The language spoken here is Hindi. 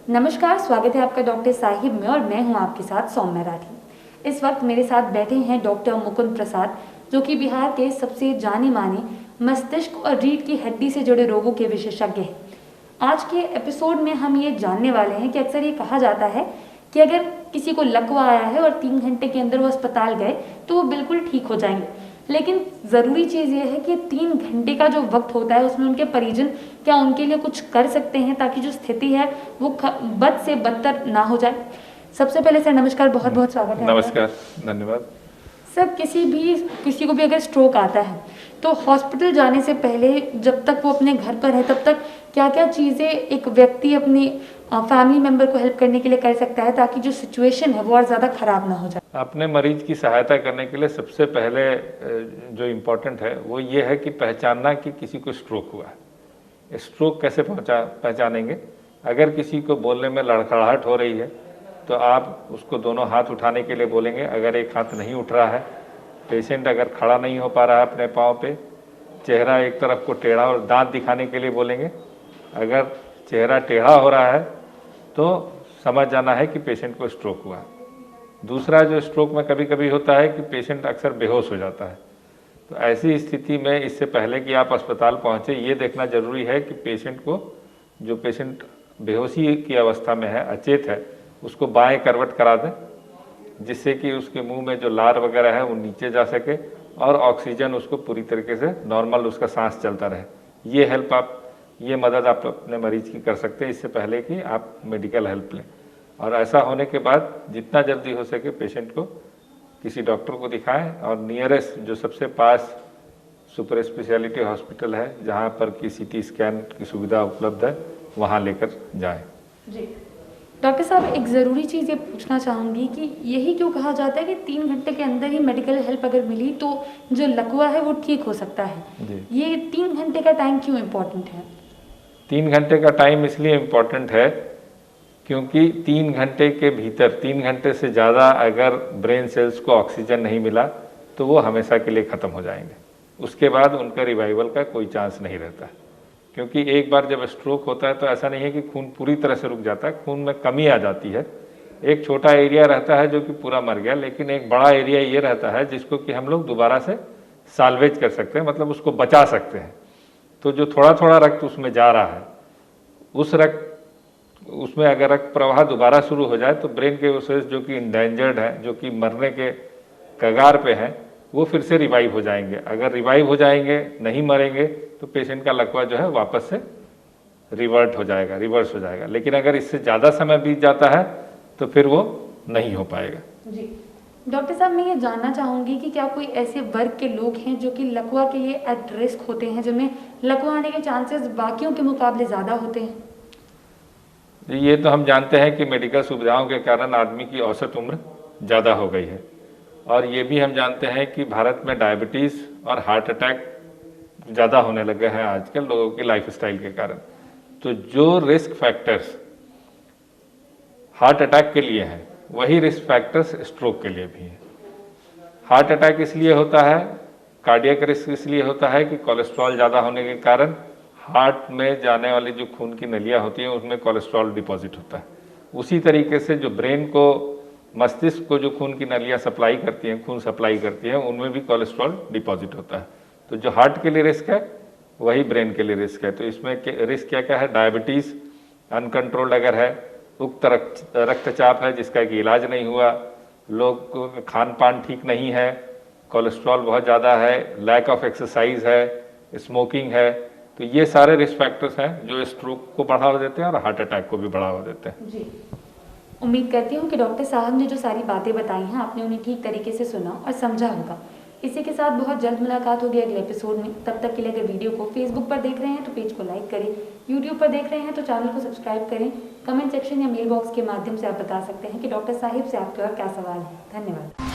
नमस्कार, स्वागत है आपका डॉक्टर साहिब में और मैं हूं आपके साथ सौम्या राठी। इस वक्त मेरे साथ बैठे हैं डॉक्टर मुकुंद प्रसाद, जो कि बिहार के सबसे जाने माने मस्तिष्क और रीढ़ की हड्डी से जुड़े रोगों के विशेषज्ञ हैं। आज के एपिसोड में हम ये जानने वाले हैं कि अक्सर ये कहा जाता है कि अगर किसी को लकवा आया है और 3 घंटे के अंदर वो अस्पताल गए तो वो बिल्कुल ठीक हो जाएंगे, लेकिन ज़रूरी चीज़ ये है कि 3 घंटे का जो वक्त होता है उसमें उनके परिजन क्या उनके लिए कुछ कर सकते हैं ताकि जो स्थिति है वो बद से बदतर ना हो जाए। सबसे पहले सर नमस्कार, बहुत बहुत स्वागत है। नमस्कार, धन्यवाद। सर, किसी को भी अगर स्ट्रोक आता है तो हॉस्पिटल जाने से पहले जब तक वो अपने घर पर है तब तक क्या क्या चीज़ें एक व्यक्ति अपनी फैमिली मेंबर को हेल्प करने के लिए कर सकता है ताकि जो सिचुएशन है वो और ज़्यादा ख़राब ना हो जाए? अपने मरीज की सहायता करने के लिए सबसे पहले जो इम्पोर्टेंट है वो ये है कि पहचानना कि किसी को स्ट्रोक हुआ है। स्ट्रोक कैसे पहचानेंगे? अगर किसी को बोलने में लड़खड़ाहट हो रही है तो आप उसको दोनों हाथ उठाने के लिए बोलेंगे। अगर एक हाथ नहीं उठ रहा है, पेशेंट अगर खड़ा नहीं हो पा रहा है अपने पाँव पे, चेहरा एक तरफ को टेढ़ा और दांत दिखाने के लिए बोलेंगे। अगर चेहरा टेढ़ा हो रहा है तो समझ जाना है कि पेशेंट को स्ट्रोक हुआ है। दूसरा, जो स्ट्रोक में कभी कभी होता है कि पेशेंट अक्सर बेहोश हो जाता है, तो ऐसी स्थिति में इससे पहले कि आप अस्पताल पहुँचे ये देखना ज़रूरी है कि पेशेंट को, जो पेशेंट बेहोशी की अवस्था में है, अचेत है, उसको बाएं करवट करा दें, जिससे कि उसके मुंह में जो लार वगैरह है वो नीचे जा सके और ऑक्सीजन उसको पूरी तरीके से नॉर्मल उसका सांस चलता रहे। ये मदद आप अपने मरीज की कर सकते हैं इससे पहले कि आप मेडिकल हेल्प लें। और ऐसा होने के बाद जितना जल्दी हो सके पेशेंट को किसी डॉक्टर को दिखाएं और नियरेस्ट जो सबसे पास सुपर स्पेशलिटी हॉस्पिटल है जहां पर कि CT स्कैन की सुविधा उपलब्ध है वहां लेकर जाएं। जी डॉक्टर साहब, एक ज़रूरी चीज़ ये पूछना चाहूँगी कि यही क्यों कहा जाता है कि 3 घंटे के अंदर ही मेडिकल हेल्प अगर मिली तो जो लकवा है वो ठीक हो सकता है? ये 3 घंटे का टाइम क्यों इम्पोर्टेंट है? 3 घंटे का टाइम इसलिए इम्पोर्टेंट है क्योंकि 3 घंटे के भीतर, 3 घंटे से ज़्यादा अगर ब्रेन सेल्स को ऑक्सीजन नहीं मिला तो वो हमेशा के लिए ख़त्म हो जाएंगे। उसके बाद उनका रिवाइवल का कोई चांस नहीं रहता, क्योंकि एक बार जब स्ट्रोक होता है तो ऐसा नहीं है कि खून पूरी तरह से रुक जाता है, खून में कमी आ जाती है। एक छोटा एरिया रहता है जो कि पूरा मर गया, लेकिन एक बड़ा एरिया ये रहता है जिसको कि हम लोग दोबारा से साल्वेज कर सकते हैं, मतलब उसको बचा सकते हैं। तो जो थोड़ा थोड़ा रक्त उसमें जा रहा है, उसमें अगर रक्त प्रवाह दोबारा शुरू हो जाए तो ब्रेन के सेल्स जो कि इंडेंजर्ड हैं, जो कि मरने के कगार पे हैं, वो फिर से रिवाइव हो जाएंगे। अगर रिवाइव हो जाएंगे, नहीं मरेंगे, तो पेशेंट का लकवा जो है वापस से रिवर्स हो जाएगा। लेकिन अगर इससे ज़्यादा समय बीत जाता है तो फिर वो नहीं हो पाएगा। जी डॉक्टर साहब, मैं ये जानना चाहूँगी कि क्या कोई ऐसे वर्ग के लोग हैं जो कि लकवा के लिए एट रिस्क होते हैं, जिनमें लकवा आने के चांसेस बाकियों के मुकाबले ज़्यादा होते हैं? ये तो हम जानते हैं कि मेडिकल सुविधाओं के कारण आदमी की औसत उम्र ज़्यादा हो गई है, और ये भी हम जानते हैं कि भारत में डायबिटीज़ और हार्ट अटैक ज़्यादा होने लगे हैं आजकल लोगों की लाइफस्टाइल के कारण। तो जो रिस्क फैक्टर्स हार्ट अटैक के लिए हैं वही रिस्क फैक्टर्स स्ट्रोक के लिए भी हैं। हार्ट अटैक इसलिए होता है, कार्डियक रिस्क इसलिए होता है कि कोलेस्ट्रॉल ज़्यादा होने के कारण हार्ट में जाने वाली जो खून की नलियाँ होती हैं उसमें कोलेस्ट्रॉल डिपॉजिट होता है। उसी तरीके से जो ब्रेन को, मस्तिष्क को जो खून की नलियाँ सप्लाई करती हैं, खून सप्लाई करती हैं, उनमें भी कोलेस्ट्रॉल डिपॉजिट होता है। तो जो हार्ट के लिए रिस्क है वही ब्रेन के लिए रिस्क है। तो इसमें रिस्क क्या क्या है? डायबिटीज़ अनकंट्रोल्ड अगर है, उक्त रक्तचाप है जिसका कि इलाज नहीं हुआ, लोग को खान पान ठीक नहीं है, कोलेस्ट्रॉल बहुत ज़्यादा है, लैक ऑफ एक्सरसाइज है, स्मोकिंग है, तो ये सारे रिस्क फैक्टर्स हैं जो स्ट्रोक को बढ़ावा देते हैं और हार्ट अटैक को भी बढ़ावा देते हैं। जी, उम्मीद करती हूँ कि डॉक्टर साहब ने जो सारी बातें बताई हैं आपने उन्हें ठीक तरीके से सुना और समझा होगा। इसी के साथ बहुत जल्द मुलाकात होगी अगले एपिसोड में। तब तक के लिए अगर वीडियो को फेसबुक पर देख रहे हैं तो पेज को लाइक करें, यूट्यूब पर देख रहे हैं तो चैनल को सब्सक्राइब करें। कमेंट सेक्शन या मेल बॉक्स के माध्यम से आप बता सकते हैं कि डॉक्टर साहिब से आपके और क्या सवाल है। धन्यवाद।